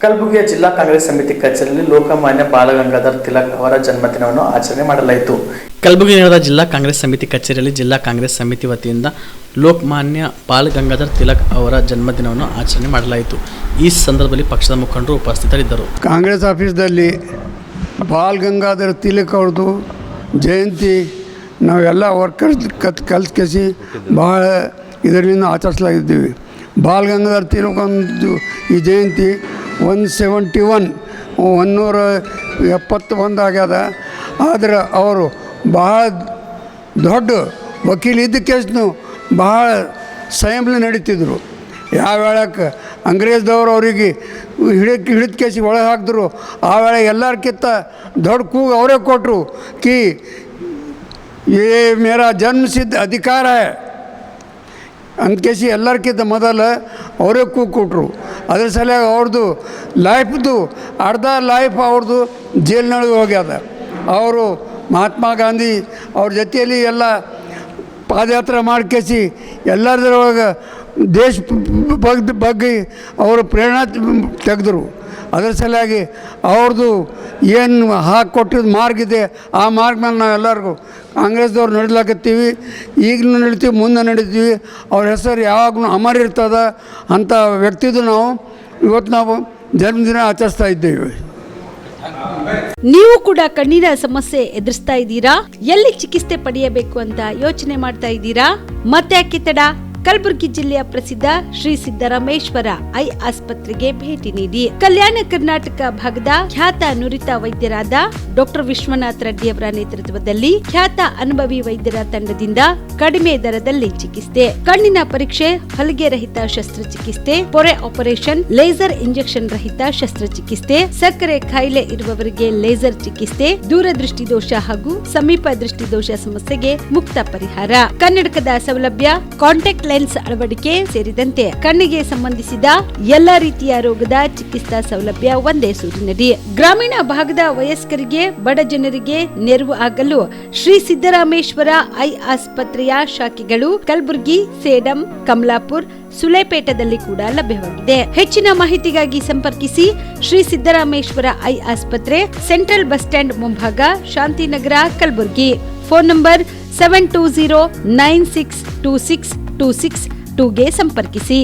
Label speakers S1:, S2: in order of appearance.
S1: ಕಲಬುರಗಿಯ ಜಿಲ್ಲಾ ಕಾಂಗ್ರೆಸ್ ಸಮಿತಿ ಕಚೇರಿಯಲ್ಲಿ ಲೋಕಮಾನ್ಯ ಬಾಲಗಂಗಾಧರ ತಿಲಕ್ ಅವರ ಜನ್ಮದಿನವನ್ನು ಆಚರಣೆ ಮಾಡಲಾಯಿತು. ಕಲಬುರಗಿ ನಗರದ ಜಿಲ್ಲಾ ಕಾಂಗ್ರೆಸ್ ಸಮಿತಿ ಕಚೇರಿಯಲ್ಲಿ ಜಿಲ್ಲಾ ಕಾಂಗ್ರೆಸ್ ಸಮಿತಿ ವತಿಯಿಂದ ಲೋಕಮಾನ್ಯ ಬಾಲಗಂಗಾಧರ ತಿಲಕ್ ಅವರ ಜನ್ಮದಿನವನ್ನು ಆಚರಣೆ ಮಾಡಲಾಯಿತು. ಈ ಸಂದರ್ಭದಲ್ಲಿ ಪಕ್ಷದ ಮುಖಂಡರು ಉಪಸ್ಥಿತರಿದ್ದರು.
S2: ಕಾಂಗ್ರೆಸ್ ಆಫೀಸ್ದಲ್ಲಿ ಬಾಲಗಂಗಾಧರ ತಿಲಕ್ ಅವ್ರದ್ದು ಜಯಂತಿ ನಾವೆಲ್ಲ ವರ್ಕರ್ಸ್ ಕಲ್ಸ್ಕೇಸಿ ಭಾಳ ಇದರಿಂದ ಆಚರಿಸಲಾಗಿದ್ದೀವಿ. ಬಾಲಗಂಗಾಧರ ತಿಲಕ್ ಒಂದು ಈ ಜಯಂತಿ 171 ಆಗ್ಯದ. ಆದರೆ ಅವರು ಭಾಳ ದೊಡ್ಡ ವಕೀಲ ಇದ್ದಕ್ಕೇನು ಭಾಳ ಸಂಯಮ ನಡೀತಿದ್ರು. ಯಾವ ವೇಳಕ್ಕೆ ಅಂಗ್ರೇಜ್ದವ್ರು ಅವರಿಗೆ ಹಿಡಿದ ಕೇಸಿ ಒಳಗೆ ಹಾಕಿದ್ರು, ಆ ವೇಳೆ ಎಲ್ಲರಿಗಿಂತ ದೊಡ್ಡ ಕೂಗು ಅವರೇ ಕೊಟ್ಟರು ಕಿ ಯೇ ಮೇರಾ ಜನ್ಮಸಿದ್ಧ ಅಧಿಕಾರ ಅಂದ್ಕೇಸಿ ಎಲ್ಲರಿಗಿಂತ ಮೊದಲು ಅವರೇ ಕೂಗು ಕೊಟ್ಟರು. ಅದ್ರ ಸಲುವಾಗಿ ಅವ್ರದ್ದು ಲೈಫ್ದು ಅರ್ಧ ಲೈಫ್ ಅವ್ರದ್ದು ಜೈಲಿನೊಳಗೆ ಹೋಗ್ಯದ. ಅವರು ಮಹಾತ್ಮ ಗಾಂಧಿ ಅವ್ರ ಜೊತೆಯಲ್ಲಿ ಎಲ್ಲ ಪಾದಯಾತ್ರೆ ಮಾಡ್ಕೇಸಿ ಎಲ್ಲರದ್ರೊಳಗೆ ದೇಶ ಬಗ್ಗೆ ಅವರು ಪ್ರೇರಣೆ ತೆಗೆದರು. ಅದರ ಸಲುವಾಗಿ ಅವ್ರದ್ದು ಏನು ಹಾಕಿಕೊಟ್ಟಿದ್ದು ಮಾರ್ಗ ಇದೆ, ಆ ಮಾರ್ಗ ಮೇಲೆ ನಾವು ಎಲ್ಲರಿಗೂ ಕಾಂಗ್ರೆಸ್ದವ್ರು ನಡಿಲಾಕತ್ತೀವಿ. ಈಗಲೂ ನಡಿತೀವಿ, ಮುಂದೆ ನಡೀತೀವಿ. ಅವ್ರ ಹೆಸರು ಯಾವಾಗಲೂ ಅಮರ ಇರ್ತದೆ. ಅಂಥ ವ್ಯಕ್ತಿದು ಇವತ್ತು ನಾವು ಜನ್ಮದಿನ ಆಚರಿಸ್ತಾ ಇದ್ದೇವೆ.
S3: ನೀವು ಕೂಡ ಕಣ್ಣಿನ ಸಮಸ್ಯೆ ಎದುರಿಸ್ತಾ ಇದ್ದೀರಾ? ಎಲ್ಲಿ ಚಿಕಿತ್ಸೆ ಪಡೆಯಬೇಕು ಅಂತ ಯೋಚನೆ ಮಾಡ್ತಾ ಇದ್ದೀರಾ? ಮತ್ತೆ ಯಾಕೆ ತಡ? ಕಲಬುರಗಿ ಜಿಲ್ಲೆಯ ಪ್ರಸಿದ್ಧ ಶ್ರೀ ಸಿದ್ದರಾಮೇಶ್ವರ ಐ ಆಸ್ಪತ್ರೆಗೆ ಭೇಟಿ ನೀಡಿ ಕಲ್ಯಾಣ ಕರ್ನಾಟಕ ಭಾಗದ ಖ್ಯಾತ ನುರಿತ ವೈದ್ಯರಾದ ಡಾಕ್ಟರ್ ವಿಶ್ವನಾಥ್ ರೆಡ್ಡಿ ಅವರ ನೇತೃತ್ವದಲ್ಲಿ ಖ್ಯಾತ ಅನುಭವಿ ವೈದ್ಯರ ತಂಡದಿಂದ ಕಡಿಮೆ ದರದಲ್ಲಿ ಚಿಕಿತ್ಸೆ, ಕಣ್ಣಿನ ಪರೀಕ್ಷೆ, ಹೊಲಿಗೆ ರಹಿತ ಶಸ್ತ್ರಚಿಕಿತ್ಸೆ, ಪೊರೆ ಆಪರೇಷನ್, ಲೇಸರ್ ಇಂಜೆಕ್ಷನ್ ರಹಿತ ಶಸ್ತ್ರಚಿಕಿತ್ಸೆ, ಸಕ್ಕರೆ ಕಾಯಿಲೆ ಇರುವವರಿಗೆ ಲೇಸರ್ ಚಿಕಿತ್ಸೆ, ದೂರದೃಷ್ಟಿ ದೋಷ ಹಾಗೂ ಸಮೀಪ ದೃಷ್ಟಿ ದೋಷ ಸಮಸ್ಯೆಗೆ ಮುಕ್ತ ಪರಿಹಾರ, ಕನ್ನಡಕದ ಸೌಲಭ್ಯ, ಕಾಂಟ್ಯಾಕ್ಟ್ ಲೆನ್ಸ್ ಅಳವಡಿಕೆ ಸೇರಿದಂತೆ ಕಣ್ಣಿಗೆ ಸಂಬಂಧಿಸಿದ ಎಲ್ಲಾ ರೀತಿಯ ರೋಗದ ಚಿಕಿತ್ಸಾ ಸೌಲಭ್ಯ ಒಂದೇ ಸೂರಿನಡಿ. ಗ್ರಾಮೀಣ ಭಾಗದ ವಯಸ್ಕರಿಗೆ, ಬಡ ಜನರಿಗೆ ನೆರವು ಆಗಲು ಶ್ರೀ ಸಿದ್ದರಾಮೇಶ್ವರ ಐ ಆಸ್ಪತ್ರೆಯ ಶಾಖೆಗಳು ಕಲಬುರಗಿ, ಸೇಡಂ, ಕಮಲಾಪುರ್, ಸುಲೇಪೇಟದಲ್ಲಿ ಕೂಡ ಲಭ್ಯವಾಗಿದೆ. ಹೆಚ್ಚಿನ ಮಾಹಿತಿಗಾಗಿ ಸಂಪರ್ಕಿಸಿ ಶ್ರೀ ಸಿದ್ದರಾಮೇಶ್ವರ ಐ ಆಸ್ಪತ್ರೆ, ಸೆಂಟ್ರಲ್ ಬಸ್ ಸ್ಟ್ಯಾಂಡ್ ಮುಂಭಾಗ, ಶಾಂತಿನಗರ, ಕಲಬುರಗಿ. ಫೋನ್ ನಂಬರ್ 7209626262ಗೆ ಸಂಪರ್ಕಿಸಿ.